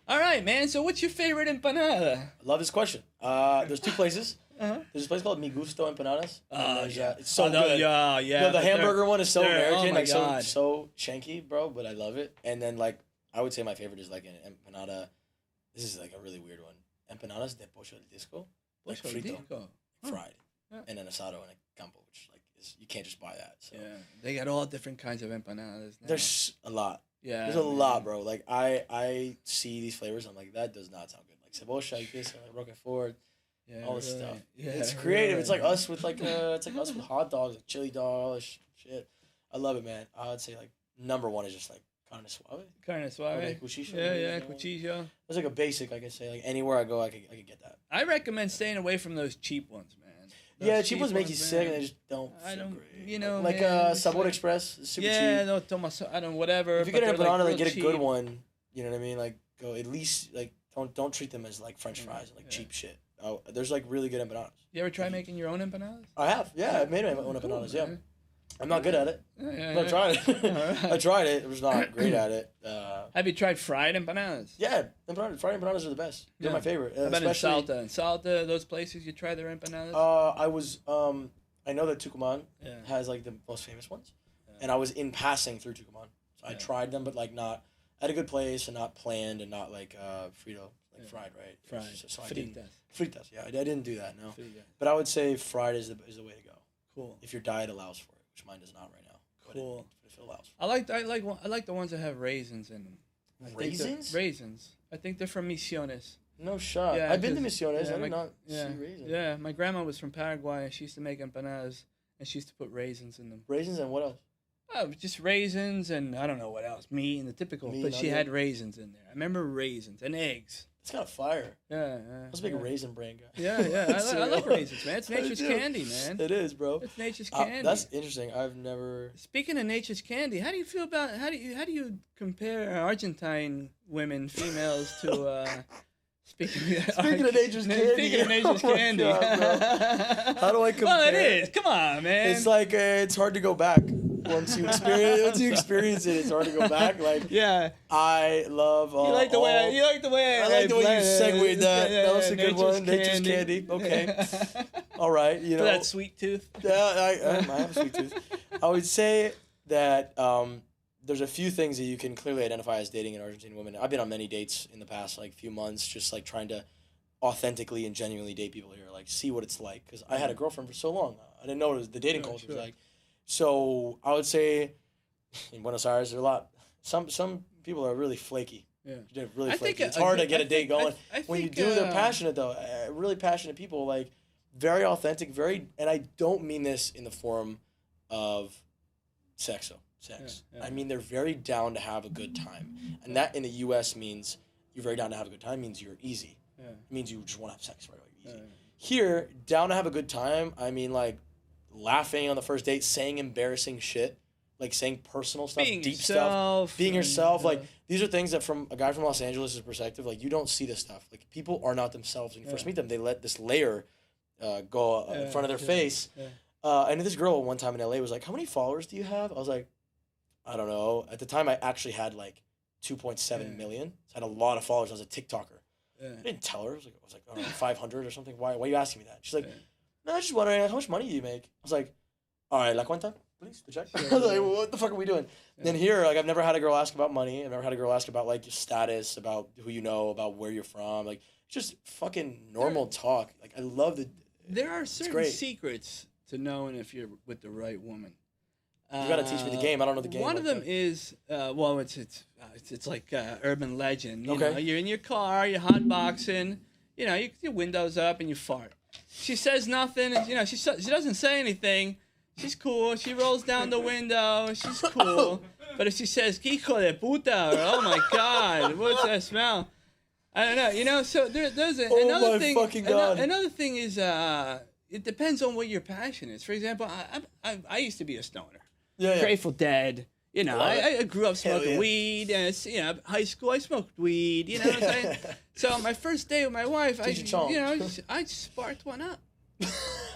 All right, man. So what's your favorite empanada? I love this question. There's two places. Uh-huh. There's this place called Mi Gusto Empanadas. Yeah. It's so good. Yeah. The hamburger one is so American, oh my like God. so shanky, bro. But I love it. And then like I would say my favorite is like an empanada. This is like a really weird one. Empanadas de pollo del disco, like Pollo frito, disco. fried, Yeah. and then asado and a campo, which like is you can't just buy that. So Yeah, they got all different kinds of empanadas now. there's a lot. yeah, There's a man. lot, bro. Like I see these flavors. I'm like that does not sound good. Like cebolla, like this, like Roquefort, Yeah, all this really. stuff. Yeah, It's creative. really. It's like us with like it's like us with hot dogs, like chili dog, all this shit. I love it, man. I would say like number one is just like carne suave. Carne suave. Like cuchillo, Yeah, you know? cuchillo. It's like a basic. Like I say, like anywhere I go, I could get that. I recommend staying away from those cheap ones, man. Those Yeah, cheap ones make you sick, and man. they just don't. I feel don't- great. you know, like man, it's Sabor like- Express, is super Yeah, cheap. no, Tomas, I don't, whatever. If you but get an they're, empanada, like, like, get a real good cheap. one. You know what I mean? Like go at least like don't treat them as like French fries and like Yeah. cheap shit. Oh, there's like really good empanadas. You ever try making your own empanadas? I have, yeah. I've made my own Cool, empanadas. Yeah, man. I'm not good at it. Yeah, But I tried it. Alright. I tried it. I was not great at it. Have you tried fried empanadas? Yeah, fried empanadas are the best. They're Yeah. my favorite. How about in Especially, Salta? In Salta, those places you try their empanadas? I was I know that Tucumán Yeah. has like the most famous ones, Yeah. and I was in passing through Tucumán, so I Yeah. tried them, but like not at a good place and not planned and not like frito, like Yeah. fried, right? Fried. So I didn't, Fritas. fritas. Yeah, I didn't do that. No, Fritas. but I would say fried is the way to go Cool. if your diet allows for it, which mine does not right now. But Cool. if it allows. I like the ones that have raisins in them. I think they're- Raisins? Raisins. I think they're from Misiones. No shot. Yeah, I've been to 'cause- Misiones. yeah, I did my- not Yeah. see raisins. Yeah, my grandma was from Paraguay and she used to make empanadas and she used to put raisins in them. Raisins and what else? Oh, just raisins and I don't know what else. Meat and the typical. Meat, but she onion. had raisins in there. I remember raisins and eggs. It's kind of fire. Yeah. I was a big yeah. raisin brain guy. Yeah. I love raisins, man. It's I nature's do. candy, man. It is, bro. It's nature's candy. That's interesting. I've never. Speaking of nature's candy, how do you feel about how do you compare Argentine women, females to speaking Speaking of nature's candy. Speaking of nature's Oh my candy. God, bro. How do I compare? Well, it is. Come on, man. It's like it's hard to go back once you experience it. It's hard to go back. Like yeah. I love. You like the way I segued that. That was a good one. Nature's candy. candy. Okay. All right. You For know. that sweet tooth. Yeah, I have a sweet tooth. I would say that there's a few things that you can clearly identify as dating an Argentine woman. I've been on many dates in the past like few months, just like trying to authentically and genuinely date people here, like see what it's like. Because I had a girlfriend for so long, I didn't know what the dating culture was like. So I would say in Buenos Aires, there are a lot. Some people are really flaky. Yeah. They're really I flaky. think it's hard to get a date going. I When you think, do, they're passionate though. Really passionate people, like very authentic, very. And I don't mean this in the form of sex. Yeah. I mean they're very down to have a good time, and that in the U.S. means you're very down to have a good time. Means you're easy. Yeah. It means you just want to have sex right away. Easy. Yeah. Here, down to have a good time. I mean like laughing on the first date, saying embarrassing shit, like saying personal stuff, Being deep yourself, stuff, being yourself. Like and, these are things that from a guy from Los Angeles' perspective, like you don't see this stuff. Like people are not themselves when you first meet them. They let this layer go in front of their face. Yeah. And this girl one time in LA was like, "How many followers do you have?" I was like, "I don't know." At the time, I actually had like 2.7 million. So I had a lot of followers. I was a TikToker. Yeah. I didn't tell her. I was like I don't know, 500 or something. Why are you asking me that? She's like, Yeah. "No, I was just wondering how much money do you make?" I was like, "All right, la cuenta, please, the check." I was like, well, "What the fuck are we doing?" Then here, like, I've never had a girl ask about money. I've never had a girl ask about like your status, about who you know, about where you're from. Like, just fucking normal talk. Like, I love the. There are certain great. secrets to knowing if you're with the right woman. You gotta teach me the game. I don't know the game. One like of them that. is well, it's like urban legend. You Okay. know, you're in your car, you're hotboxing. You know, your windows up and you fart. She says nothing. You know, she doesn't say anything. She's cool. She rolls down the window. She's cool. But if she says "hijo de puta" or "oh my god," what's that smell? I don't know. You know, so there's another my thing. fucking God. Another thing is it depends on what your passion is. For example, I used to be a stoner. Yeah. Grateful Dead. You know, I grew up smoking yeah. weed, and high school I smoked weed. You know what I'm saying? So my first day with my wife, I Teach your chongs. I sparked one up.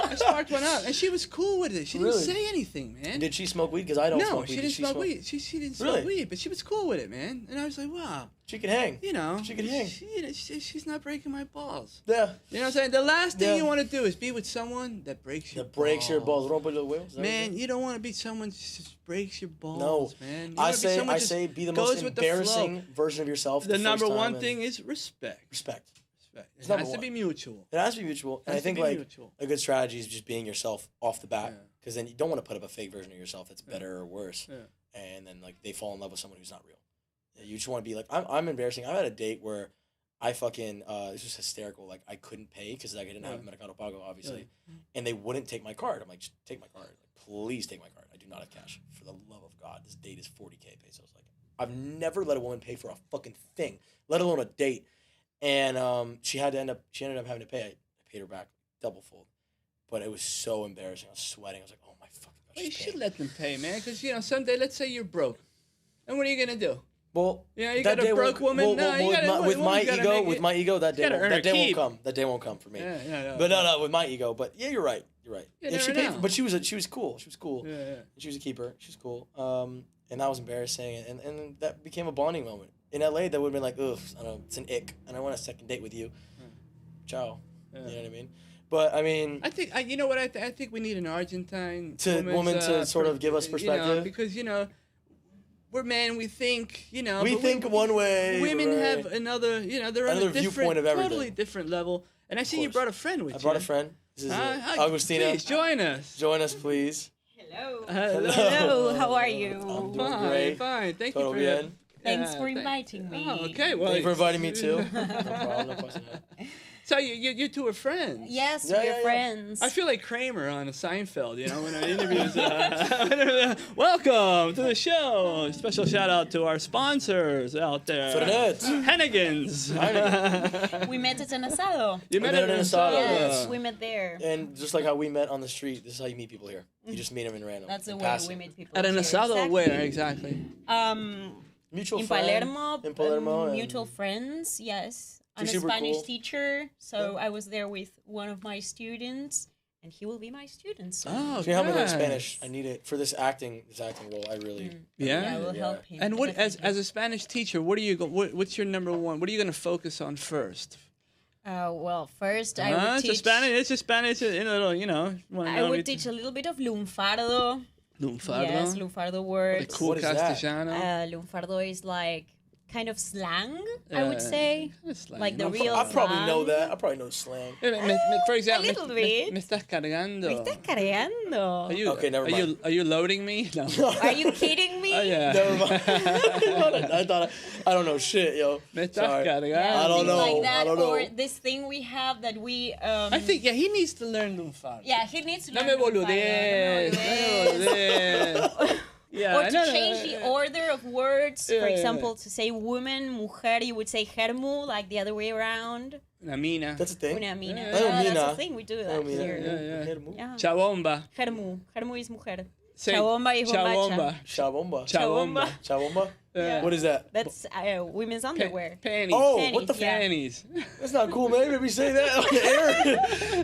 I sparked one up, and she was cool with it. She didn't Really? say anything, man. Did she smoke weed? Because I don't No, smoke weed. she Did didn't smoke smoke weed. She didn't Really? smoke weed, but she was cool with it, man. And I was like, wow, She can hang. you know, She can hang. she's not breaking my balls. Yeah. You know what I'm saying? The last thing Yeah. you want to do is be with someone that breaks your That breaks your balls. Rompe los huevos. Man, you don't want to be someone that just breaks your balls, No. man. You I wanna be say, someone I just say, be the goes most with the flow. embarrassing version of yourself. The first number time one and thing is respect. respect. Respect. It number has to one. be mutual. It has to be mutual. And I Has to think be like mutual. a good strategy is just being yourself off the bat, Yeah. because then you don't want to put up a fake version of yourself that's better or worse, Yeah. and then like they fall in love with someone who's not real. Yeah, you just want to be like I'm embarrassing. I had a date where I fucking this was hysterical. Like I couldn't pay because I didn't have Mercado Pago, obviously, and they wouldn't take my card. I'm like, just take my card. Like, please take my card. I do not have cash. For the love of God, this date is 40K pesos. Like I've never let a woman pay for a fucking thing, let alone a date. And she ended up having to pay. I paid her back double fold, but it was so embarrassing. I was sweating. I was like, oh my fucking God. Well, you she's should paying. let them pay, man, because you know someday, let's say you're broke, and what are you gonna do? Well, Yeah, you that got a day broke won't- woman. well, No, you with gotta- my, with woman my gotta ego, make with it- my ego, that day, gotta won't, earn that her day won't keep. come. That day won't come for me. Yeah. But no, with my ego. But yeah, you're right. You're right. You If she never paid, know. but she was cool. She was cool. Yeah. She was a keeper. She was cool. And that was embarrassing, and that became a bonding moment. In LA, that would have been like, ugh, I don't know, it's an ick, and I want a second date with you. Ciao. Yeah. You know what I mean? But I mean, I think you know what I think we need an Argentine woman to sort of give us You know, perspective. because you know we're men. We think you know. we but think one way. Women right? have another. You know, they're on Another a different, viewpoint of everything. totally different level. And I see you course. brought a friend with I you. brought a friend. This is Agustina. Please join us. Join us, please. Hello. Hello. Hello, how are you? I'm doing Fine, great. fine. Thank Todo you for bien. Thanks for inviting me. Oh, okay. Well, Thank you for inviting me too. No problem. No question. So you two are friends. Yes, Yeah, we're yeah, yeah. friends. I feel like Kramer on Seinfeld, you know, when I interviews. Welcome to the show. Special shout out to our sponsors out there. Fernet. Hennigan's. We met at an asado. You met met at at an an asado. Yes, asado. we met there. And just like how we met on the street, this is how you meet people here. You just meet them in random. That's the in way passing. we meet people. At an here. asado Exactly. where exactly? Mutual In friend. Palermo. In Palermo. and Mutual friends, yes. I'm a super Spanish cool. teacher, so Yeah. I was there with one of my students, and he will be my student soon. Oh, Can you help me learn nice. Spanish? I need it for this acting role. I really. Yeah. I will Yeah. help him. And what as definitely. a Spanish teacher, what are you what's your number one? What are you going to focus on first? Well, first I would It's teach. a Spanish. It's a Spanish. In a little, you know. I would teach a little bit of lunfardo. lunfardo. Yes, lunfardo The words. cool What is that? Castellano. Lunfardo is like kind of slang, I Yeah. would say. It's Like the I real probably know slang. that. I probably know slang. For example, little bit. me estás cargando. Me estás cargando. Are you, Okay, never Are you loading me? No. Are you kidding me? Oh, yeah. Never mind. I thought I don't know shit, yo. Me estás Sorry. cargando. Yeah, I don't things know. Like that, I don't know. Or this thing we have that we. I think, he needs to learn lunfardo. Yeah, he needs to No learn me lunfardo. boludees. No me boludees. Yeah, Or I to know change that. the order of words. Yeah, For yeah, example, to say woman, mujer, you would say germu, like the other way around. Una mina. That's a thing. Una mina. Yeah. That's Mina. a thing, we do I that don't mean here. that. Yeah. Chabomba. Germu. Germu is mujer. Say Chabomba y Chabomba. Chabomba. Chabomba. Chabomba. Yeah. What is that? That's women's underwear. Panties. Oh, Panties, what the yeah. Panties. That's not cool, man. Maybe say that on the air.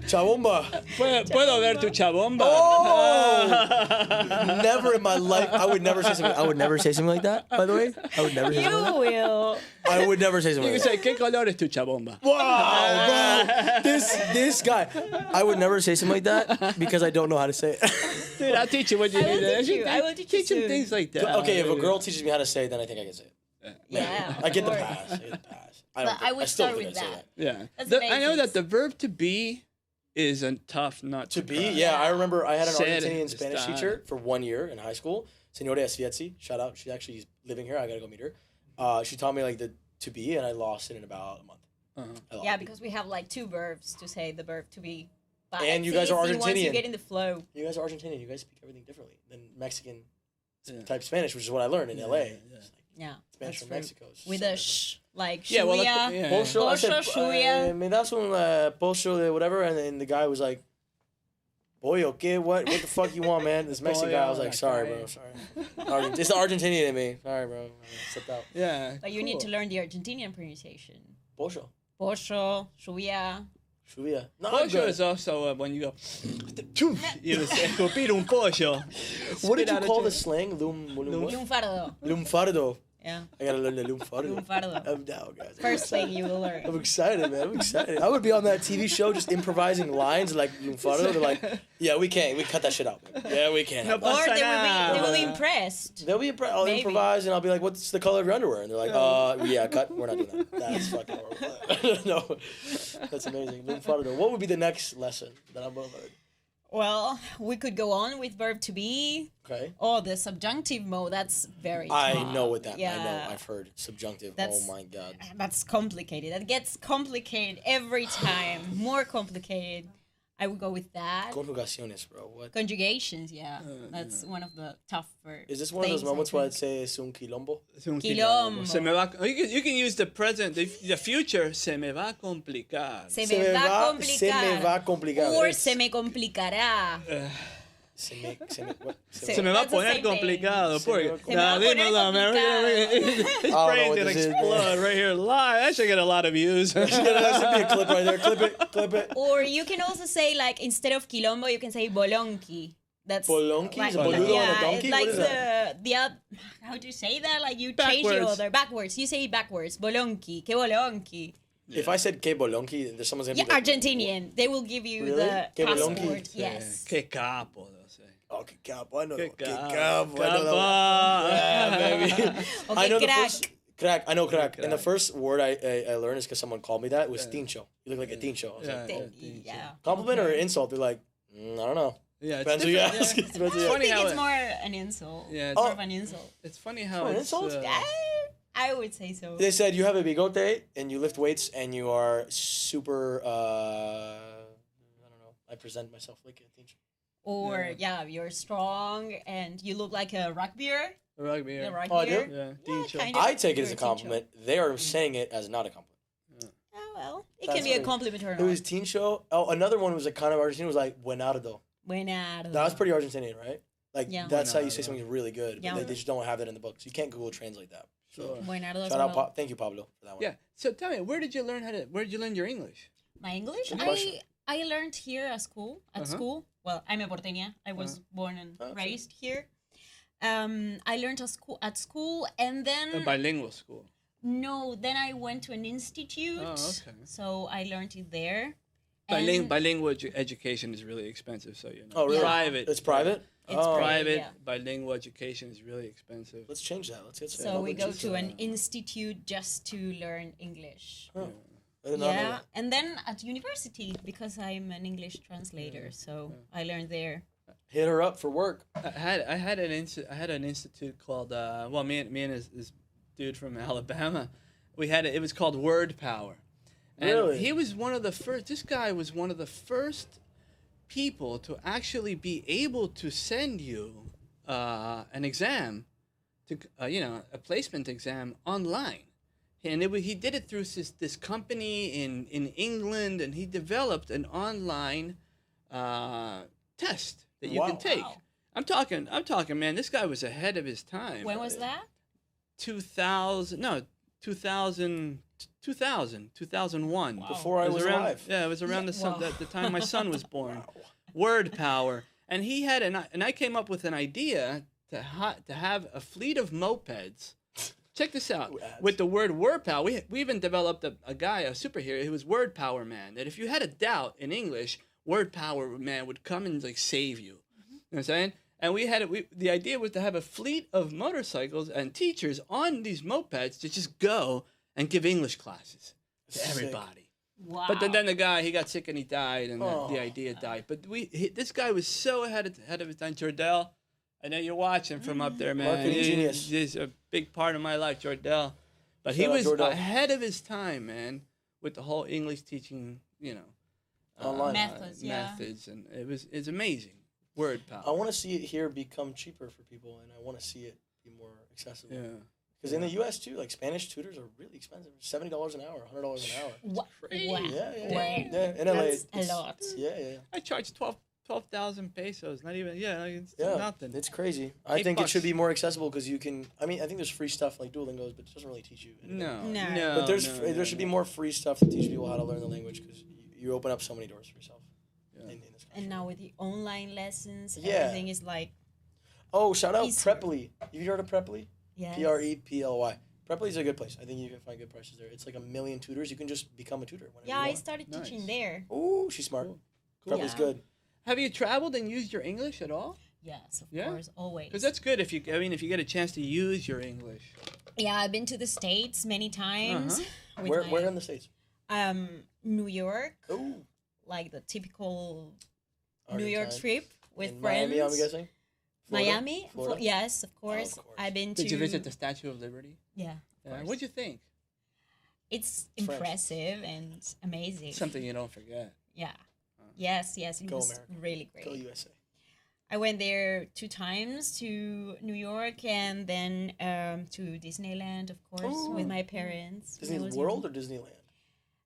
Chabomba. ¿Puedo ver tu chabomba? Oh! Never in my life. I would never say something. I would never say something like that. By the way, I would never say something. You Like will. that. I would never say something. You Like can that. say, ¿qué color es tu chabomba? Wow, bro. This guy. I would never say something like that because I don't know how to say it. Dude, I'll teach you what you I will need to teach you. I will teach you Teach him soon. things like that. Okay, if a girl teaches me how to say it, then I think I can say it. Yeah. I get the of course. pass. I get the pass. But I would still start think with I'd say that. Yeah. That's I know basics. that the verb to be is a tough nut To be, crack. yeah. I remember I had an Ser Argentinian Spanish está. teacher for 1 year in high school. Senora Esfietzi, shout out. She actually is living here. I gotta go meet her. She taught me like the to be, and I lost it in about a month. I lost Yeah, it. because we have like two verbs to say the verb to be. But And you it's guys are easy Once you Argentinian. get in the flow. You guys are Argentinian. You guys speak everything differently than Mexican Yeah. type Spanish, which is what I learned in LA. yeah. It's like Yeah. Spanish that's from true. Mexico. is With so a different. sh, like Yeah, well, shuya. yeah. Pollo, I said, Pollo, shuya. me das un pollo de whatever, and then the guy was like, pollo, ¿qué? What the fuck you want, man? This Mexican guy, I was like, sorry, bro, sorry. It's the Argentinian in me. Sorry, bro. I stepped out. Yeah. But you need to learn the Argentinian pronunciation. Pollo. Pollo, shuya. Lluvia. No, I'm Pollo good. is also when you go, you say, escupir un pollo. What did Spit you out a call the ch- slang? Lunfardo. Lunfardo. Yeah. I gotta learn the lunfardo. Lunfardo. I'm down, guys. First thing you will learn. I'm excited, man. I'm excited. I would be on that TV show just improvising lines like lunfardo. They're like, yeah, we can't. We cut that shit out. Man. Yeah, we can't. No, have Or that. they will be impressed. They'll be I'll Maybe. improvise and I'll be like, what's the color of your underwear? And they're like, yeah, cut. We're not doing that. That's fucking horrible. No, that's amazing. Lunfardo. What would be the next lesson that I'm gonna learn? Well, we could go on with verb to be. Okay. Oh, the subjunctive mode. That's very I tough. know what that. I Yeah. know. I've heard subjunctive. That's- Oh my god. That's complicated. That gets complicated every time. More complicated. I would go with that. Conjugaciones, bro. What? Conjugations, yeah. That's one of the tougher. Is this one of those things, I moments where I'd think. say es un quilombo? Es un Quilombo. Se me va, you can use the present, the future. Se me va a complicar. Se me va a complicar. Se me va a complicar. Or It's- se me complicará. Se me, what? Se me va a That's the poner same thing. complicado. Se me va a Porque, poner dímelo, man. His know brain what did this is, explode right here live. That should get a lot of views. There should be a clip right there. Clip it. Clip it. Or you can also say, like, instead of quilombo, you can say bolonqui. That's Bolonqui? like, Is a boludo yeah, on a donkey? it's What like is that? the how do you say that? Like you change the Backwards. order backwards. You say it backwards. Bolonqui. Que bolonqui. If I said que bolonqui, there's someone's gonna Yeah, be like, Argentinian. They will give you Really? the Que bolonqui? passport. Yes. Que capo, they'll say. oh, que capo. I know that. Que Que capo. capo. I know that one. Yeah, baby. Okay, I know crack. the first crack. I know crack. Crack. And the first word I learned is because someone called me that was tincho. You look like a tincho. I was like, Yeah. compliment or insult? They're like, I don't know. Yeah, it's Depends who you different, ask. yeah. Depends who you I ask. funny think how it's it- more an insult. Yeah, More it's- of an insult. It's funny how Oh, it's... insults? I would say so. They said you have a bigote and you lift weights and you are super. I don't know. I present myself like a tincho. Or you're strong and you look like a rugbyer. Rugby, A yeah. rugbyer. Oh, I do? Yeah, Yeah, Tincho. kind of. I take it as You're a a tincho. compliment. They are saying it as not a compliment. Oh well, it That's can be a great. compliment or It was not. tincho. Oh, another one was like kind of Argentine. Was like buenardo. Buenardo. That was pretty Argentinian, right? Like Yeah. that's how you say Buenardo. something really good. Yeah. They just don't have that in the books. You can't Google translate that. Sure. Buenardo as Shout out, well. thank you, Pablo, for that one. Yeah. So tell me, where did you learn your English? My English, Good question. I learned here at school. Uh-huh. School. Well, I'm a porteña. I was born and Okay. raised here. I learned at school, and then A bilingual school. no, then I went to an institute. Oh, okay. So I learned it there. Bilingual education is really expensive, so you know. Oh, really? Private. It's private. It's Oh, private. Private Yeah. bilingual education is really expensive. Let's change that. Let's get some. So we go languages. to an institute just to learn English. Oh, I did not know Yeah, that. and then at university because I'm an English translator, so I learned there. Hit her up for work. I had an institute called me and this dude from Alabama, it was called Word Power. And Really? he was one of the first. This guy was one of the first people to actually be able to send you an exam, a placement exam online, and he did it through this company in England, and he developed an online test that you Wow. can take. Wow. I'm talking, man. This guy was ahead of his time. When was that? 2001. Before I It was around, alive. Yeah, it was around Wow. the time my son was born. Word Power, and he had and I came up with an idea to have a fleet of mopeds. Check this out. With the word power, we even developed a superhero who was Word Power Man. That if you had a doubt in English, Word Power Man would come and like save you. You know what I'm saying? And the idea was to have a fleet of motorcycles and teachers on these mopeds to just go and give English classes to Sick. everybody. Wow. But then the guy, he got sick and he died, and Oh. the idea died. But this guy was so ahead of his time. Jordell, I know you're watching from up there, man. Marketing genius. He's a big part of my life, Jordell. But he Shout out was Jordell. ahead of his time, man, with the whole English teaching, Online. Methods, yeah. methods, and it's amazing. Word power. I want to see it here become cheaper for people, and I want to see it be more accessible. Yeah. Because in the U.S. too, like Spanish tutors are really expensive. $70 an hour, $100 an hour. Wow. Crazy. Wow. Yeah, yeah, Wow. yeah. In LA, That's a it's- lot. Yeah, yeah, I charge 12,000 pesos. Not even. Yeah, like, it's yeah. nothing. It's crazy. I $8 think it should bucks. be more accessible because you can. I mean, I think there's free stuff like Duolingo's, but it doesn't really teach you. anything. No. No. No. But no, there should be more free stuff to teach people how to learn the language because you open up so many doors for yourself. Yeah. In this country. And now with the online lessons, Yeah. everything is like, Oh, shout out Easier. Preply. Have you heard of Preply? yes. Preply. Preply is a good place. I think you can find good prices there. It's like 1 million tutors. You can just become a tutor whenever Yeah, you I want. started teaching Nice. there. Ooh, she's smart. Cool. Cool. Preply's Yeah. good. Have you traveled and used your English at all? Yes, of Yeah? course, always. Because that's good if you get a chance to use your English. Yeah, I've been to the States many times. With Where my, where in the States? New York, Ooh. like the typical New York Argentine. trip with In friends. Miami, I'm guessing. Florida? Miami? Florida? Yes, of course. course. I've been to. Did you visit the Statue of Liberty? Yeah. Yeah. course. What'd you think? It's French. impressive and amazing. Something you don't forget. Yeah. Yes, it Go was America. really great. Go USA. I went there 2 times to New York and then to Disneyland, of course, with my parents. when I Disney was World young. or Disneyland?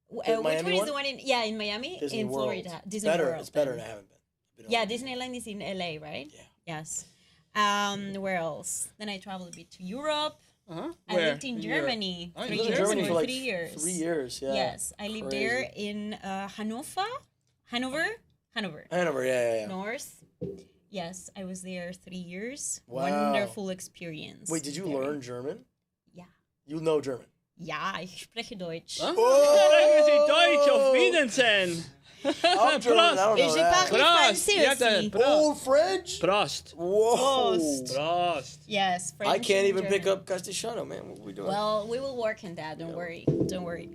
Which Miami one is one? the one in in Miami? Disney in World. Florida. Disney better. World. It's better, and I haven't been. I've been Yeah, on- Disneyland is in LA, right? Yeah. Yes. Where else? Then I traveled a bit to Europe. Uh-huh. I lived in Germany Oh, you 3 I lived in years. Germany for like 3 years. 3 years. Yeah. Yes, I lived Crazy. there in Hanover, Hanover. Yeah. North. Yes, I was there 3 years. Wow. Wonderful experience. Wait, did you Very- learn German? Yeah. You know German. Ja, ich spreche Deutsch. Huh? Oh! Sprechen Sie Deutsch, auf Wiedersehen. I'm German. I don't Et know je that. parle Prost. français You have to- aussi. Prost. Old French? Prost. Whoa. Prost. Prost. Yes, French I can't and even pick German. up Castellano, man. What are we doing? Well, we will work on that. Don't worry. Don't worry.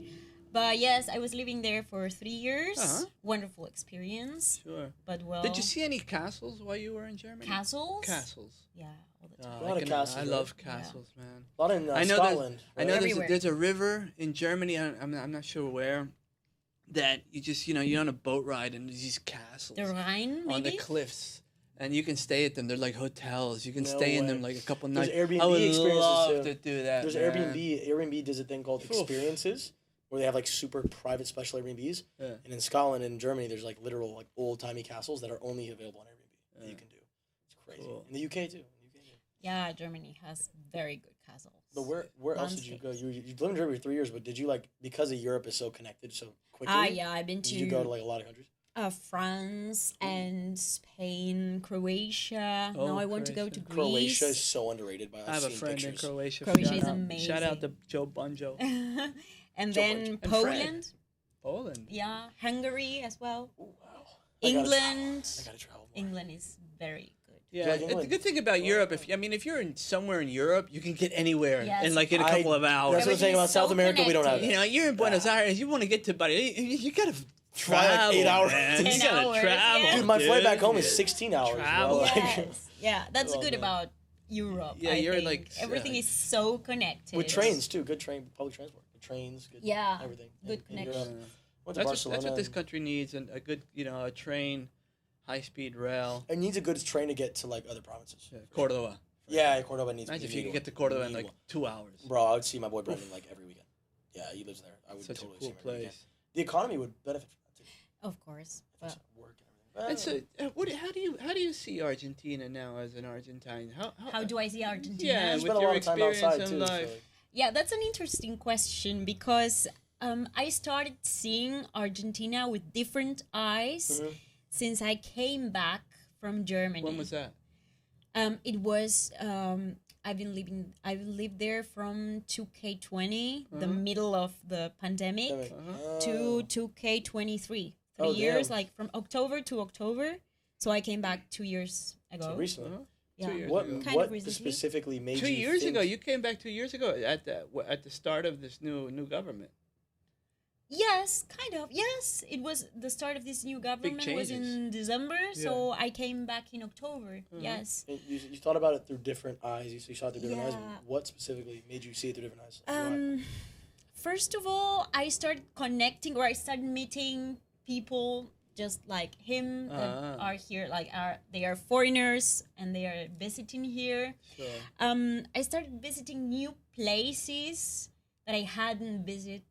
But yes, I was living there for 3 years. Uh-huh. Wonderful experience. Sure. But well, Did you see any castles while you were in Germany? castles? Castles. Yeah, all the time. A lot of castles, I right? love castles, man. a lot in I know Scotland. I know right? Everywhere. there's a river in Germany. I'm not sure where. That you just you're on a boat ride and there's these castles The Rhine, on the maybe? cliffs, and you can stay at them. They're like hotels. You can No stay in way. them like a couple There's nights. Airbnb I would experiences, love too. to do that. There's man. Airbnb. Airbnb does a thing called Oof. experiences, where they have like super private special Airbnbs. Yeah. And in Scotland and Germany, there's like literal like old timey castles that are only available on Airbnb that you can do. It's crazy. Cool. In the UK too. Yeah, Germany has very good castles. But where else did you go? You lived in Germany for 3 years, but did you like because of Europe is so connected so quickly? Yeah, I've been to Did you go to like a lot of countries? France and Spain, Croatia. Oh, now I want to go to Croatia. Greece. Croatia is so underrated by us. I have a Seen friend in pictures. Croatia. Croatia Shout is out- Shout out to amazing. Joe Bunjo. And Joe then Bunch. And Poland. Poland. Yeah, Hungary as well. Oh, wow. England. I gotta travel more. England is very good. Yeah, like the England? good thing about Europe, if you're in somewhere in Europe, you can get anywhere Yes. in like in a couple of hours. That's what I'm saying about Everything is so South America. We don't have connected. that. You're in Buenos Aires. You want to get to Bali. You gotta Fly like 8 hours. Man. 10 You gotta hours, travel. yeah. Dude, my flight back home is dude. 16 hours. bro. Travel. Like, Yes. Yeah, that's Oh, good man. about Europe. Yeah, I you're think. like, everything uh, is so connected. with trains too. Good public transport. Good trains. Good Yeah, everything. good In Europe. connection. Went to That's Barcelona. what this and country needs, and a good, a train, high-speed rail. It needs a good train to get to like other provinces. Yeah, Cordoba. Yeah, Cordoba needs. Imagine if we you need could get to one. Cordoba We in need like one. 2 hours. Bro, I would see my boy Brendan like every weekend. Yeah, he lives there. I would Such a totally cool see him every weekend. place. The economy would benefit from that too. Of course. But Just work and And everything. so, how do you see Argentina now as an Argentine? how do I see Argentina? Yeah, I with spent a your lot of time experience outside in too. so, life. like, Yeah, that's an interesting question because I started seeing Argentina with different eyes Mhm. since I came back from Germany. When was that? It was I've lived there from 2K20, the middle of the pandemic, anyway, to 2K23. 3 Oh, years, damn. like from October to October. So I came back 2 years ago. so recently. Uh-huh. Yeah. 2 years What ago. Kind what of recently. specifically made 2 you years think- ago, you came back 2 years ago at the start of this new government. Yes, kind of. Yes, it was the start of this new government was changes. in December, so I came back in October. Yes. And you thought about it through different eyes. You saw it through different eyes. Yeah. What specifically made you see it through different eyes? Why? First of all, I started connecting, or I started meeting people just like him that are here, like they are foreigners and they are visiting here. Sure. I started visiting new places that I hadn't visited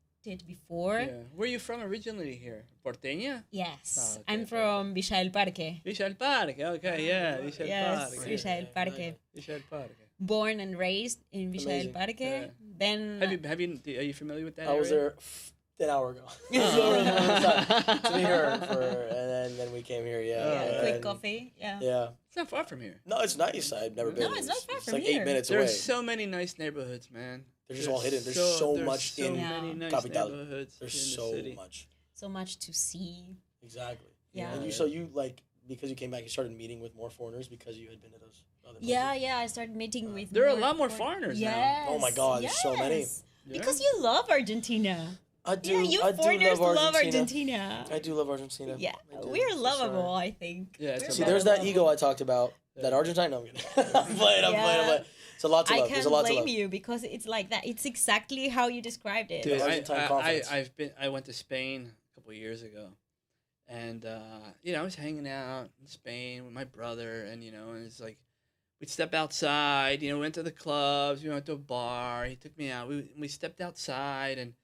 before. Yeah. Where are you from originally here? Porteña? Yes, Oh, okay, I'm from Villa del Parque. Villa del Parque. Okay, yeah. Villa del Yes, Parque. Villa del Parque. Villa del Parque. Born and raised in Villa del Amazing. Parque. Yeah. Then Are you familiar with that I was area? there an hour ago. To meet her, and then we came here. Yeah, quick coffee. Yeah. Yeah. It's not far from here. No, it's nice. I've never been. No, it's not far It's from like here. 8 minutes away. There's so many nice neighborhoods, man. They're just all hidden. There's so much so in many nice Capital. neighborhoods There's in so the city. much. So much to see. Exactly. Yeah. And you like because you came back, you started meeting with more foreigners because you had been to those other places. Yeah. I started meeting with. There are a lot more foreigners now. Yes. Oh my God, there's so many. Yeah. Because you love Argentina. I do. Yeah, you I do foreigners love Argentina. Argentina. I do love Argentina. Yeah, I do, we're for lovable, sure. I think. Yeah, it's We're a See, lot. there's that lovable. ego I talked about. That Argentine. No, I'm kidding. I'm playing. It's a lot to I love. can't There's a lot to blame love. you because it's like that. It's exactly how you described it. Dude, Argentine confidence. I went to Spain a couple of years ago, and I was hanging out in Spain with my brother, and and it's like we'd step outside. We went to the clubs. We went to a bar. He took me out. We stepped outside, and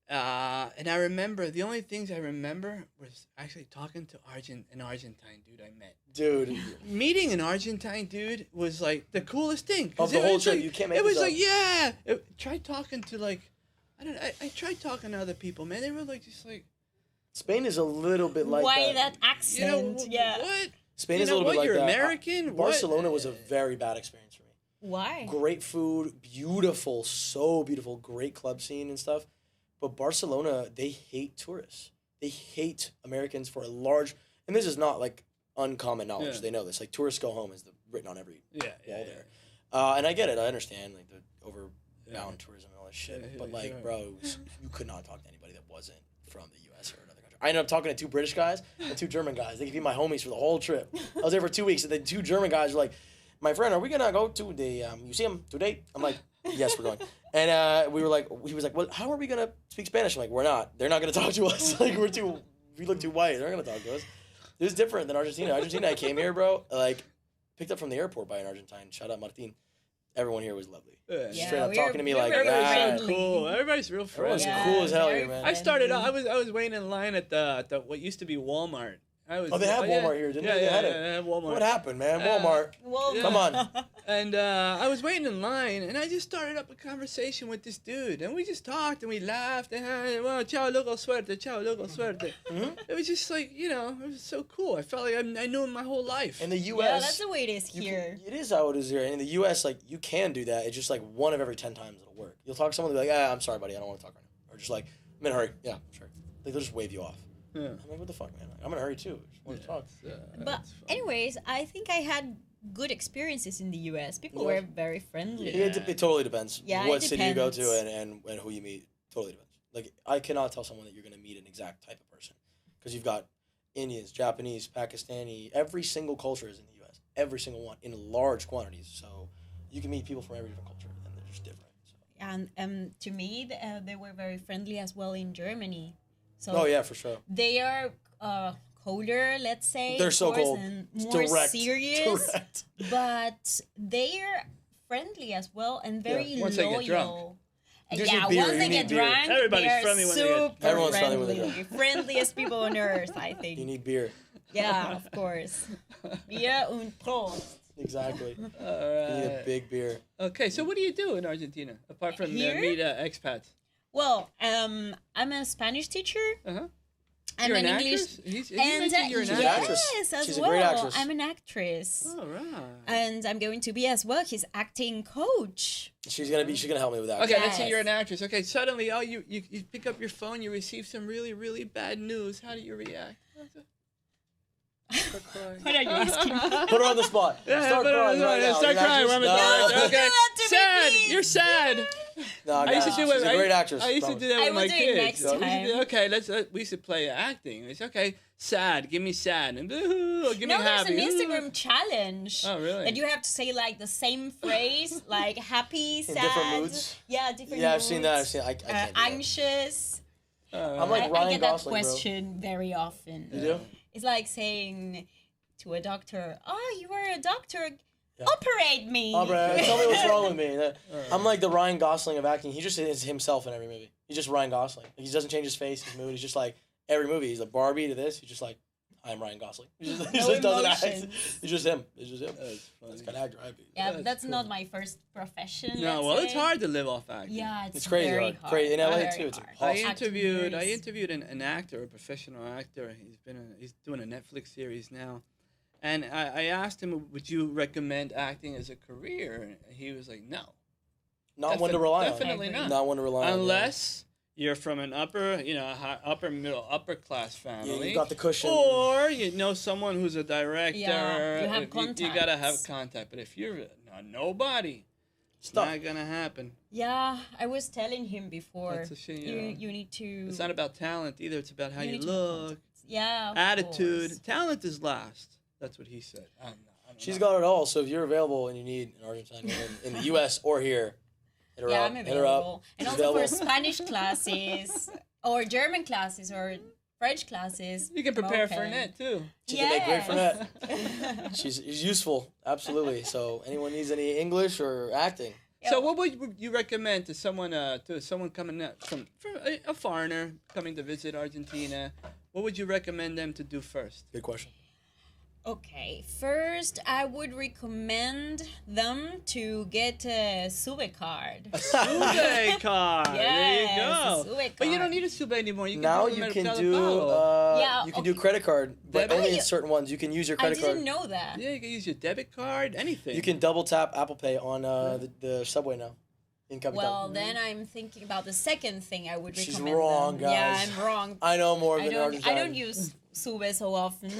I remember the only things I remember was actually talking to an Argentine dude I met. Dude, Meeting an Argentine dude was like the coolest thing. 'Cause of the it whole was trip, like- you can't make It was this like, up. yeah. Try talking to I tried talking to other people, man. They were like just like, Spain is a little bit like Why that. that accent? Yeah. what? Spain You is a know little what? bit like You're that. American? What? Barcelona was a very bad experience for me. Why? Great food, beautiful, so beautiful, great club scene and stuff. But Barcelona, they hate tourists. They hate Americans for a large, and this is not like uncommon knowledge. Yeah. They know this. Like tourists go home is written on every Yeah, wall yeah, there. And I get it. I understand like the overbound tourism and all that shit. Yeah, but yeah, like, sure. bro, you could not talk to anybody that wasn't from the U.S. or another country. I ended up talking to 2 British guys and 2 German guys. They could be my homies for the whole trip. I was there for 2 weeks, and the 2 German guys were like, "My friend, are we gonna go to the museum today?" I'm like, "Yes, we're going." And he was like, "Well, how are we gonna speak Spanish?" I'm like, "We're not. They're not gonna talk to us. Like, we look too white. They're not gonna talk to us." It was different than Argentina. Argentina, I came here, bro. Like, picked up from the airport by an Argentine. Shout out Martin. Everyone here was lovely. Yeah. Straight up we're- talking to me we're like very that. Everybody's friendly. cool. Everybody's real Everyone's friendly. cool as hell very here, man. I started. friendly. I was waiting in line at the what used to be Walmart. Oh, they have Walmart here, didn't they? They had it. They have Walmart. What happened, man? Walmart. Well, Come on. And I was waiting in line, and I just started up a conversation with this dude, and we just talked and we laughed, and well, ciao, loco, suerte, ciao, loco, suerte. It was just like it was so cool. I felt like I knew him my whole life. In the U.S., Yeah, that's the way it is you here. it is how it is here. In the U.S., like, you can do that. It's just like one of every 10 times it'll work. You'll talk to someone, they'll be like, I'm sorry, buddy, I don't want to talk right now. Or just like, I'm in a hurry. Yeah, sure. Like, they'll just wave you off. Yeah. I'm like, what the fuck, man? Like, I'm in a hurry, too. I just want to talk. But anyways, I think I had good experiences in the U.S. People Yeah. were very friendly. Yeah. It totally depends. Yeah, what it city you go to depends. and who you meet. Totally depends. Like, I cannot tell someone that you're going to meet an exact type of person. Because you've got Indians, Japanese, Pakistani. Every single culture is in the U.S. Every single one in large quantities. So you can meet people from every different culture, and they're just different. So. And to me, they were very friendly as well in Germany. So Oh, yeah, for sure. they are colder, let's say. They're so of course, cold. and It's more direct. serious. Direct. But they're friendly as well and very Once they loyal. get drunk. You just need Yeah, beer, once you they need get beer. drunk, Everybody's they're friendly when they get- super Everyone's friendly when they friendly. Friendliest people on earth, I You think. need beer. Yeah, of course. Bier und Prost. Exactly. You All need a right. big beer. Okay, so what do you do in Argentina apart from Here? meet expats? Well, I'm a Spanish teacher. Uh-huh. I'm You're an an English. actress? You And mentioned you're an She's an actress? actress. yes, as She's a well. great actress. I'm an actress. All right. And I'm going to be as well his acting coach. She's gonna help me with that. Okay, let's say Yes. you're an actress. Okay, suddenly, you pick up your phone, you receive some really, really bad news. How do you react? Start crying. What are you asking? Put her on the spot. Yeah, Start but- crying right now. Start You're an crying. actress? We're No. on the- No. Okay. Do that to me, Sad. please. You're sad. No, I used to guys, do it. she's a great actress. I used to promise. do that I with will my do it kids. next We used to do- time. okay, we used to play acting. It's okay. Sad. Give me sad. And boo, give me No, there's happy. an Instagram challenge. Oh, really? That you have to say like the same phrase, like happy, sad. different moods? Yeah, different Yeah, I've moods. seen that. I can't do that. Anxious. I'm like I Ryan get Gosling, that bro. question very often. You do? It's like saying to a doctor, "Oh, you are a doctor. Yeah. Operate me." Oh, bro, tell me what's wrong with me. I'm like the Ryan Gosling of acting. He just is himself in every movie. He's just Ryan Gosling. He doesn't change his face, his mood. He's just like every movie. He's like Barbie to this. He's just like "Hi, I'm Ryan Gosling." He No just doesn't act. emotions. It's just him. It's just him. That's funny. That's kind of actor I'd be. Yeah, That's that's cool. not my first profession. No, let's well, it's say. hard to live off acting. Yeah, It's crazy very hard. hard. Crazy. In LA Very too, it's hard. impossible. I Actors. interviewed an actor, a professional actor. He's doing a Netflix series now, and I asked him, would you recommend acting as a career? And he was like, no, Not one to rely on. definitely not. Not one to rely on. Unless you're from an upper class Yeah, family. you got the cushion. Or you know someone who's a director. Yeah, you have You gotta have contacts. contact. But if you're nobody, it's Stop. not gonna happen. Yeah, I was telling him before. That's a shame. You need to. It's not about talent either. It's about how you need to have look, contacts. Yeah. of attitude. course. Talent is last. That's what he said. I don't She's know. got it all. So if you're available and you need an Argentine woman in the U.S. or here, hit her Yeah, up. I'm Hit her up. available. And She's also for available. Spanish classes or German classes or French classes. You can prepare I'm for open. Net too. She can make great for Yes. that. She's useful, absolutely. So anyone needs any English or acting, So what would you recommend to someone coming up from a foreigner coming to visit Argentina? What would you recommend them to do first? good question. Okay, first I would recommend them to get a Sube card. Sube card. There you Yes, go. a Sube But you card. don't need a Sube anymore. You can Now do you a can Mercado do Pago. Yeah, you can do okay. credit card, but Debit? only in certain ones. You can use your I credit didn't card. know that. Yeah, you can use your debit card, anything. You can double tap Apple Pay on the subway now in Capital. Well, then I'm thinking about the second thing I would She's recommend. wrong, them. Yeah, guys. I'm wrong. I know more than I Argentine. don't use Sube so often.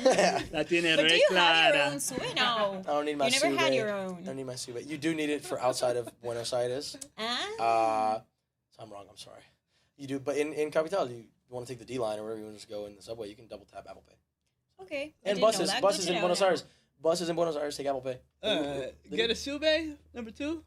La tiene But do re you have your clara. own Sube? No. I don't need my You never had Sube. your I own. don't need my Sube. You do need it for outside of Buenos Aires. Ah. So I'm wrong. I'm sorry. You do, but in Capital, you want to take the D line or wherever you want to just go in the subway, you can double tap Apple Pay. Okay. I And didn't know buses, that. buses Good in to Buenos know. Aires, buses in Buenos Aires take Apple Pay. Get a Sube, number 2.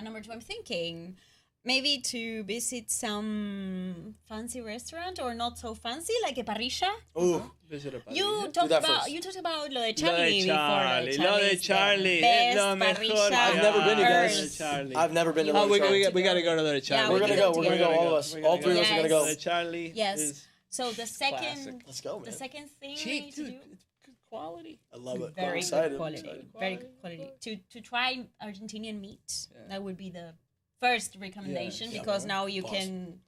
Number 2, I'm thinking maybe to visit some fancy restaurant or not so fancy, like a parrilla. Ooh, Visit a parrilla. You Do talked that about first. lo de Lo Charlie de before. Charlie, lo de Charlie's the Charlie, best lo mejor. parrilla I've never been, you guys. earth. Charlie. I've never been to Oh, Buenos Aires. we gotta go to the Charlie. Yeah, We're we gonna can go. go We're gonna go. together. All of us. We All gotta three of us are gonna go. The Charlie. Yes. Is So the second, classic. Let's go, man. the second thing we cheap, need to dude. do. It's good quality. I love it. I'm Very excited. good quality. Excited. Very good quality. To try Argentinian meat, Yeah. that would be the first recommendation Yeah, because man. now you Boss. can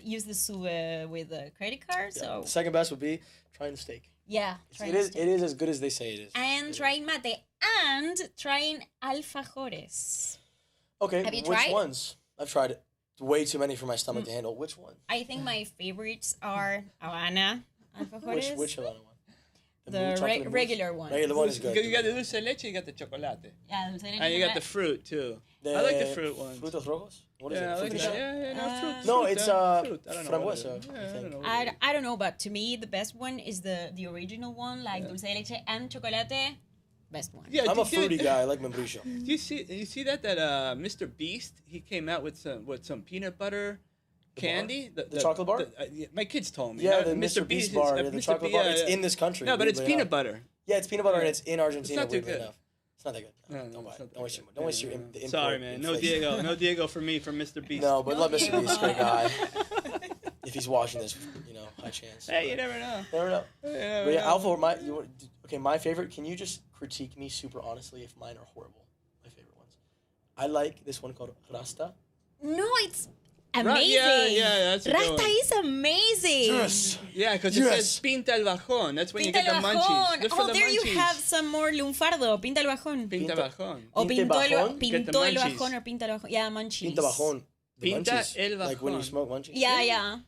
use the Sube with a credit card. Yeah. So The second best would be trying the steak. yeah, It trying is. steak. It is as good as they say it is. And trying mate and trying alfajores. Okay. Have you which tried? ones? I've tried it. Way too many for my stomach to handle. Which one? I think my favorites are Habana alfajores. Which Havana one? the blue chocolate mousse? regular one. Regular one is good. You got the dulce de leche, you got the chocolate. Yeah, dulce de leche And you got the chocolate. fruit too. I like the fruit ones. Frutos rojos? What is Yeah, I it? like Frutos that. rojos? Yeah, no, fruit. No, fruit, it's, fruit. I don't know what it frambuesa, is. I Yeah, I think. don't know what it is. I don't know, but to me the best one is the original one, like dulce de leche and chocolate. Best one. Yeah, I'm a did fruity you- guy. I like membrillo. Do you see that Mr. Beast? He came out with some peanut butter The candy. The chocolate bar? Yeah, my kids told me. Yeah, Now, the Mr. Beast bar, the Mr. chocolate B- bar. It's in this country. No, but it's weirdly peanut enough. butter. Yeah, it's peanut butter and it's in Argentina. not too weirdly good. enough. It's not that good. No, Don't buy it's it. not Don't waste your that don't waste good. your Yeah, the yeah. import Sorry, man. No inflation. Diego. No Diego for me, from Mr. Beast. No, but love Mr. Diego. Beast, great guy. If he's watching this, high chance. Hey, you never know. Never know. You never But yeah, know. Alpha, my favorite. Can you just critique me super honestly if mine are horrible? My favorite ones. I like this one called Rasta. No, it's amazing. yeah, that's a good Rasta one. is amazing. Yeah, because it Yes. says pinta el bajón. That's when Pinta you get el the bajón. munchies. Look for Oh, the there munchies. you have some more lunfardo. Pinta el bajón. Pinta Pinta- bajón. O Pinte pintó el, bajón? Get the pintó el munchies. bajón or pinta el bajón. Yeah, munchies. Pinta bajón. The Pinta munchies. el Like when you bajón. smoke munchies. Yeah, yeah.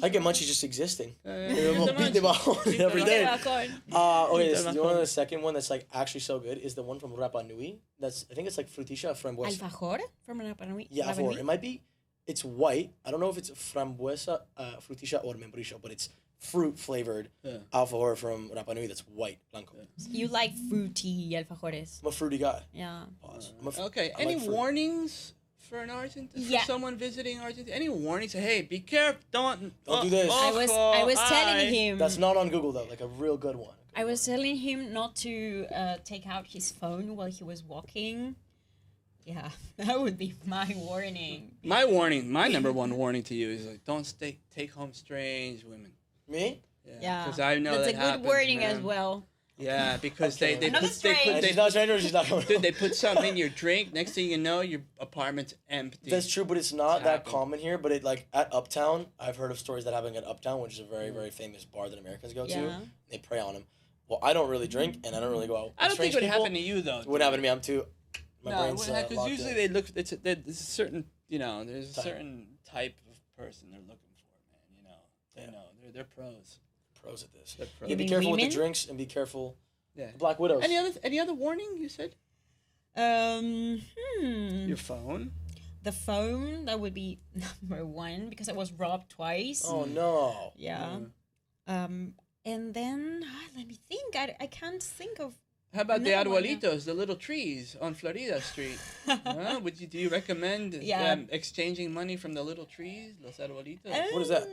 I get munchies just existing. Pinta Pinte bajón Pinta every Pinta day. el bajón. Okay, Pinta so bajón. you know the second one that's like actually so good is the one from Rapa Nui. That's I think it's like frutisha frambuesa. Alfajor from Rapa Nui. Yeah, Rapa alfajor. Nui. It might be. It's white. I don't know if it's frambuesa, frutisha, or membrillo, but it's fruit flavored Yeah. alfajor from Rapa Nui that's white, blanco. You like fruity alfajores. I'm a fruity guy. Yeah. Pause. I'm a Okay. I Any like fruit. warnings for an Argentine? Yeah. For someone visiting Argentina? Any warnings? Hey, be careful. Don't do this. I was telling him. That's not on Google though. Like a real good one. I was telling him not to take out his phone while he was walking. Yeah, that would be my warning. My warning, my number one warning to you is like, don't take home strange women. Me? Yeah. Because I know that's that a happens, good wording man. as well. Yeah, because Okay. they Another put strange. She's not stranger. She's not. dude, they put something in your drink. Next thing you know, your apartment's empty. That's true, but it's not It's that happened. common here. But it like at Uptown, I've heard of stories that happen at Uptown, which is a very very famous bar that Americans go to. Yeah. They prey on him. Well, I don't really drink, and I don't really go out. I don't with think it would strange people. happen to you though. It wouldn't happen to me. I'm too. My No, brain's because locked usually in. they look. There's a certain, there's a Type. certain type of person they're looking for, man. They Yeah. know. They're pros. Pros at this. They're pros. Yeah, be mean careful with women? the drinks and be careful. Yeah. The Black Widows. Any other warning you said? Your phone. The phone, that would be number one because I was robbed twice. Oh no. Yeah. And then let me think. I can't think of. How about the Another one, yeah. arbolitos, the little trees on Florida Street? Huh? Do you recommend Yeah. exchanging money from the little trees, los arbolitos? What is that?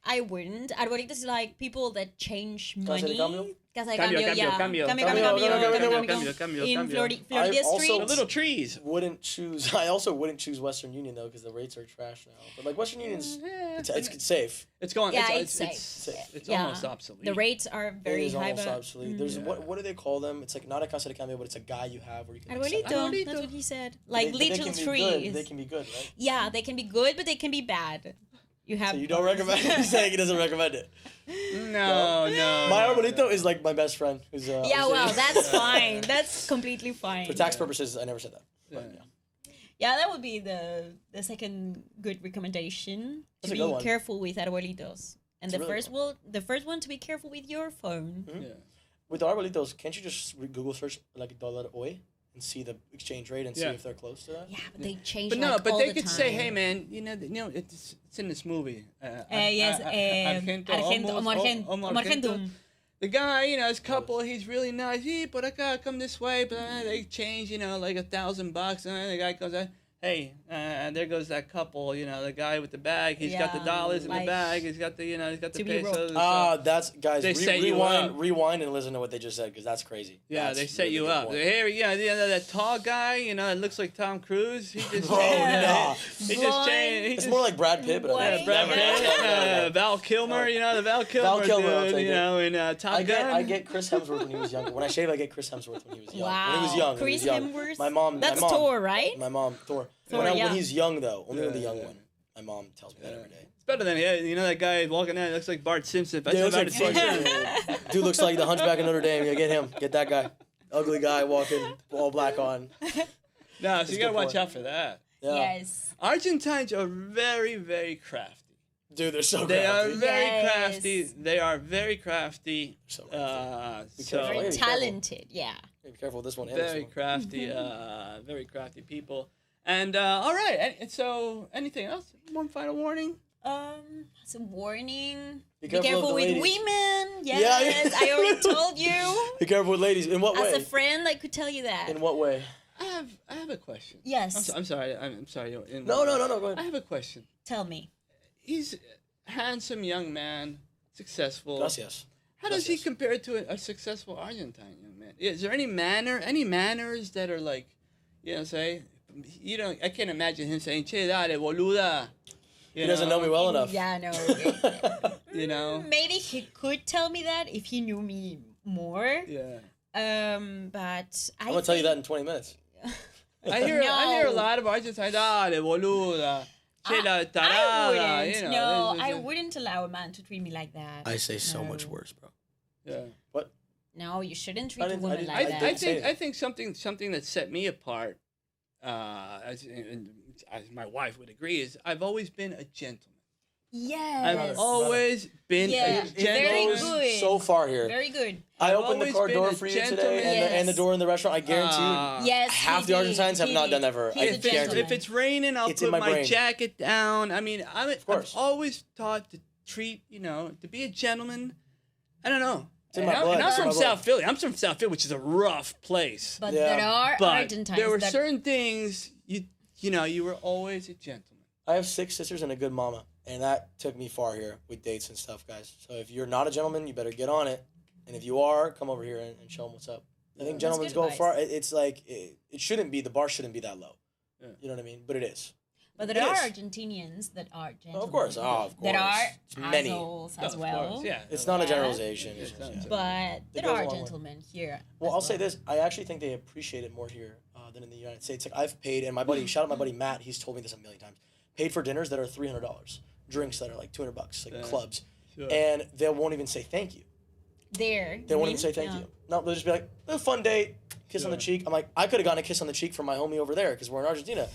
I wouldn't. Arbolitos is like people that change Casa money. de cambio? Casa de Cambio, cambio, yeah. cambio, Cambio, cambio, cambio, cambio, cambio, cambio, In cambio. Florida I also- Street. The little trees. Wouldn't choose. I also wouldn't choose Western Union though because the rates are trash now. But like Western Union's, Yeah. it's safe. It's going. Yeah, it's it's safe. It's Yeah. almost obsolete. The rates are It very is high. almost but- obsolete. There's what do they call them? It's like not a casa de cambio, but it's a guy you have where you can. like, sell it. Arbolito. Arbolito. That's what he said. But Like they little can be trees. good. They can be good, right? Yeah, they can be good, but they can be bad. You have. So you don't recommend? He's saying he doesn't recommend it. No. My arbolito is like my best friend. Who's Yeah, well, that's fine. That's completely fine. for tax purposes. I never said that. Yeah. But, yeah. Yeah, that would be the second good recommendation. That's To a good be one. careful with arbolitos. And It's a the really first the first one to be careful with your phone. Mhm. Yeah. With the arbolitos, can't you just Google search like dollar hoy and see the exchange rate and see Yeah. if they're close to that? Yeah, but they change But like no, but all they the could time. say, "Hey, man, it's in this movie." Yes, Homo Argentum. The guy, his couple, he's really nice. Hey, por acá, come this way. But they change, like $1,000, and then the guy goes, hey, there goes that couple. The guy with the bag. He's got the Yeah, dollars in the like, bag. He's got the, he's got the to be robbed. pesos. Ah, that's guys. They set you up. Rewind and listen to what they just said because that's crazy. Yeah, That's they set really you good up. point. Here, that tall guy, that looks like Tom Cruise. He just Oh, nah. He just changed. It's more like Brad Pitt, but What? I Yeah, Brad Pitt, Val Kilmer, the Val Kilmer, Kilmer, I'll dude, take it. in Top Gun. I get Chris Hemsworth when he was younger. When I shave, I get Chris Hemsworth when he was young. Wow. When he was young. Chris Hemsworth? My mom. That's my mom, Thor, right? My mom, Thor. Thor, when yeah. he's young though, only the young Yeah. one. My mom tells me that every day. It's better than that guy walking out. Looks like Bart Simpson. Yeah, looks like dude looks like the Hunchback of Notre Dame. Yeah, get him. Get that guy. Ugly guy walking, all black on. No, so That's you a gotta good watch point. out for that. Yeah. Yes. Argentines are very, very crafty. Dude, they're so They are crafty. very Yes. crafty. They are very crafty. So crafty. Be So careful. Very Be careful. talented. Yeah. Be careful with this one. and this very one. crafty, very crafty people. And all right. And so, anything else? One final warning. As a warning. Be Be careful careful of the with ladies. women. Yeah. Yes, I already told you. Be careful with ladies. In what As way? a friend, I could tell you that. In what way? I have a question. Yes. I'm sorry. I'm sorry. No. Go I ahead. have a question. Tell me. He's a handsome young man, successful. Gracias. How does he Gracias. compare to a successful Argentine young man? Is there any manners that are like, say, I can't imagine him saying, "Che, dale, boluda." He doesn't know me well enough. Yeah, no. Maybe he could tell me that if he knew me more. Yeah. But I'm gonna tell you that in 20 minutes. I hear a No. lot of Argentines, dale, boluda. Che, la tarada. I wouldn't. No, I wouldn't allow a man to treat me like that. I say so No. much worse, bro. Yeah. What? No, you shouldn't treat I a didn't- woman I like I, that. I didn't say think it. I think something that set me apart, as my wife would agree, is I've always been a gentleman. Yes. I've always been Yeah, a very gentleman. good. So far here. Very good. I I've opened the always car been door a for you gentleman. today and the door in the restaurant. I guarantee you. Yes. half he the did. Argentines have He not did. done that for- He's I a guarantee. gentleman. If it's raining, I'll It's in put my my brain. jacket down. I mean, I've course. always taught to treat, to be a gentleman. I don't know. in And my I'm, blood. and I'm It's in from my blood. South Philly. I'm from South Philly, which is a rough place. But Yeah. there are But Argentines there were that certain things you were always a gentleman. I have 6 sisters and a good mama, and that took me far here with dates and stuff, guys. So if you're not a gentleman, you better get on it. And if you are, come over here and show them what's up. I think That's gentlemen's good go advice. far. It's like it shouldn't be. The bar shouldn't be that low. Yeah. You know what I mean? But it is. But It there are is. Argentinians that are gentlemen. Of course. Oh, of course. There are It's many. assholes Oh, as of well. course, yeah. It's not a Yeah. generalization. It's not. But It there goes a are long way. gentlemen here. Well, as I'll say this. I actually think they appreciate it more here than in the United States. Like I've paid, and my buddy, shout out my buddy Matt. He's told me this a million times. Paid for dinners that are $300, drinks that are like $200, like Yeah. clubs, Sure. and they won't even say thank you. There. They won't even say thank you. No, they'll just be like, a fun date, kiss on the Sure. cheek. I'm like, I could have gotten a kiss on the cheek from my homie over there because we're in Argentina.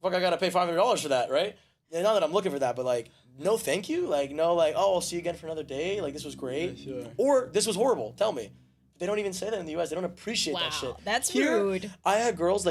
Fuck, I gotta pay $500 for that, right? And not that I'm looking for that, but like, no thank you. Like, no, like, oh, I'll see you again for another day. Like, this was great. Yeah, sure. Or this was horrible. Tell me. They don't even say that in the U.S. They don't appreciate that shit. Wow, that's Here, rude. I've had girls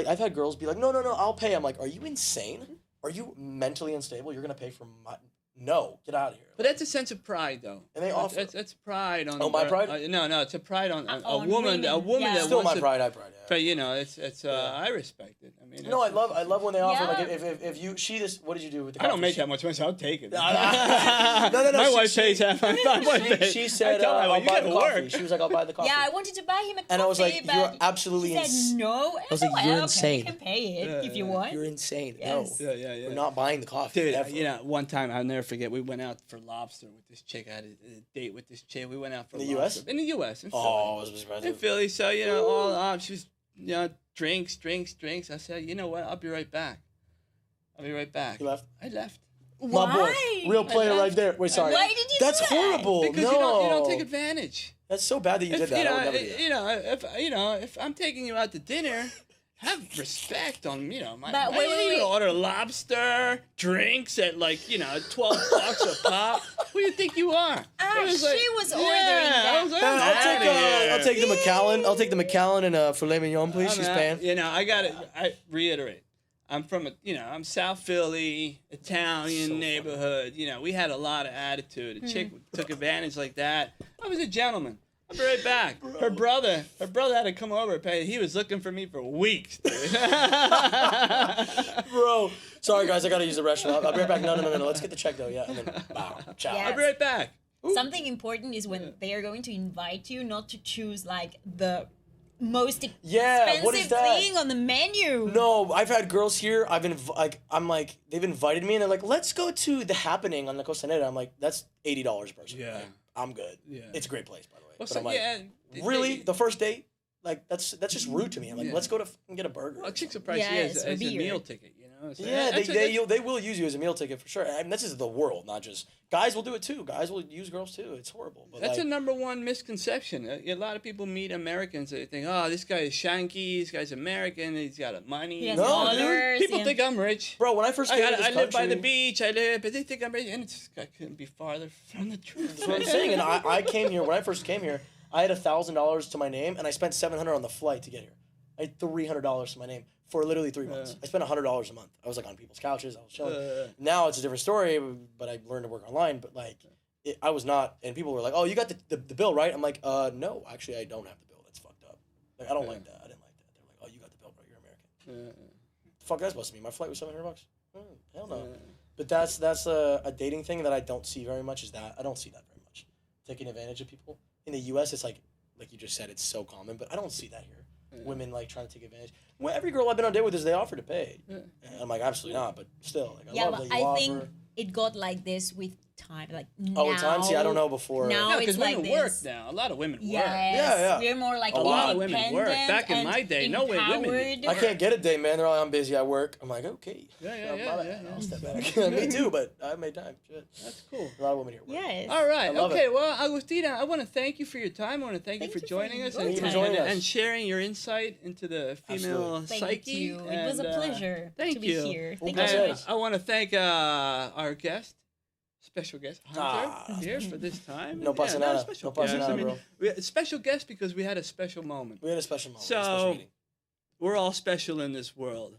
be like, no, I'll pay. I'm like, are you insane? Are you mentally unstable? You're gonna pay for my? No, get out of here. But that's a sense of pride, though. And they offer. That's pride on. Oh, my pride? No, it's a pride on a On woman. A women, woman yeah. that Still wants my to. pride. I pride. Yeah. But you know, it's I respect it. I mean, No, I love when they offer like Yeah. if you what did you do with the I don't make coffee? that much money, so I'll take it. No, My she- wife she- pays half. My wife pays. She said, I tell my I'll wife, you buy the gotta coffee. work. She was like, I'll buy the coffee. Yeah, I wanted to buy him a coffee. And I was like, but you're absolutely he said no. I was like, "Well, you're okay, insane. You can pay it Yeah, if you yeah. want. You're insane. Yes. No, Yeah. we're not buying the coffee. Dude, ever. you know, one time I'll never forget. We went out for lobster with this chick. I had a date with this chick. We went out for In the lobster. US? In the U.S. In Philly. Oh, I was In surprised. Philly. So you know, all she was, you know, drinks. I said, you know what? I'll be right back. You left. I left. Why? My boy, real player left. right there. Wait, sorry. Why did you That's do that? horrible. Because no. you don't take advantage. That's so bad that you did that. I would never do that. You know, if I'm taking you out to dinner, have respect on, you know, my. But wait, you wait. order lobster, drinks at like, you know, $12 a pop. Who do you think you are? Ah, It was she like- was ordering yeah, that. I was like, I'm outta here. I'll take the Macallan. I'll take the Macallan and filet mignon, please. I'm She's out. paying. You know, I reiterate. I'm from I'm South Philly, Italian So neighborhood. You know, we had a lot of attitude. A chick took advantage like that. I was a gentleman. I'll be right back. Her brother had to come over and pay. He was looking for me for weeks. Dude. Bro. Sorry, guys. I got to use the restroom. I'll be right back. No. Let's get the check, though. Yeah. And then, wow. Ciao. Yeah. I'll be right back. Something important is when they are going to invite you, not to choose like the most Yeah, what is expensive that? thing on the menu. No, I've had girls here. They've invited me and they're like, let's go to the Happening on the Costanera. I'm like, that's $80 a person. Yeah. Like, I'm good. Yeah. It's a great place, by the way. Well, But so, I'm like, yeah, really? The first date? Like, that's just rude to me. I'm like, Yeah. let's go to fucking get a burger. A chick's a price Yes, as or a beer. meal ticket, you know? So Yeah, that's they will use you as a meal ticket for sure. I mean, this is the world, not just guys will do it too. Guys will use girls too. It's horrible. But that's like, a number one misconception. A lot of people meet Americans. They think, oh, this guy is shanky. This guy's American. He's got money. He has No, dollars. People yeah. think I'm rich. bro, when I first came to this I live by the country- beach. But they think I'm rich, and I couldn't be farther from the truth. That's what I'm saying. And I came here when I first came here. I had $1,000 to my name, and I spent $700 on the flight to get here. I had $300 to my name for literally 3 months. I spent $100 a month. I was like on people's couches. I was chilling. Now it's a different story, but I learned to work online. But like, I was not. And people were like, "Oh, you got the bill, right?" I'm like, no, actually, I don't have the bill. That's fucked up. Like, I don't like that. I didn't like that. They're like, "Oh, you got the bill, bro. You're American." Fuck, that's supposed to mean my flight was $700. Hell no. But that's a dating thing that I don't see very much. Is that I don't see that very much. Taking advantage of people in the U.S. It's like you just said, it's so common. But I don't see that here. Women like trying to take advantage. Well, every girl I've been on a date with is they offer to pay. And I'm like, absolutely not. But still, like, I Yeah, love but that you I offer. think it got like this with time. Like Oh, now, at times, see, I don't know before. Now No, it's because like women this. work now. A lot of women work. Yes, Yeah. we're more like A lot of women work. independent Back in and my day, no women empowered. I can't get a date, man. They're like, I'm busy at work. I'm like, okay. Yeah. I'll step back. Me too, but I made time. Shit. That's cool. A lot of women here. Work. Yes. All right. I love Okay. it. Well, Agustina, I want to thank you for your time. I want to thank you Thank for you for joining us your and, Thank you for joining us. and sharing your insight into the female Absolutely. Thank psyche. you. It was a And, pleasure thank to be you. here. Well, Thank you so And much. I want to thank our guest, special guest, Hunter, Ah. here for this time. No pasa nada. special No pasa guest. nada, bro. Special guest because we had a special moment. We had a special moment. So- a special meeting. We're all special in this world.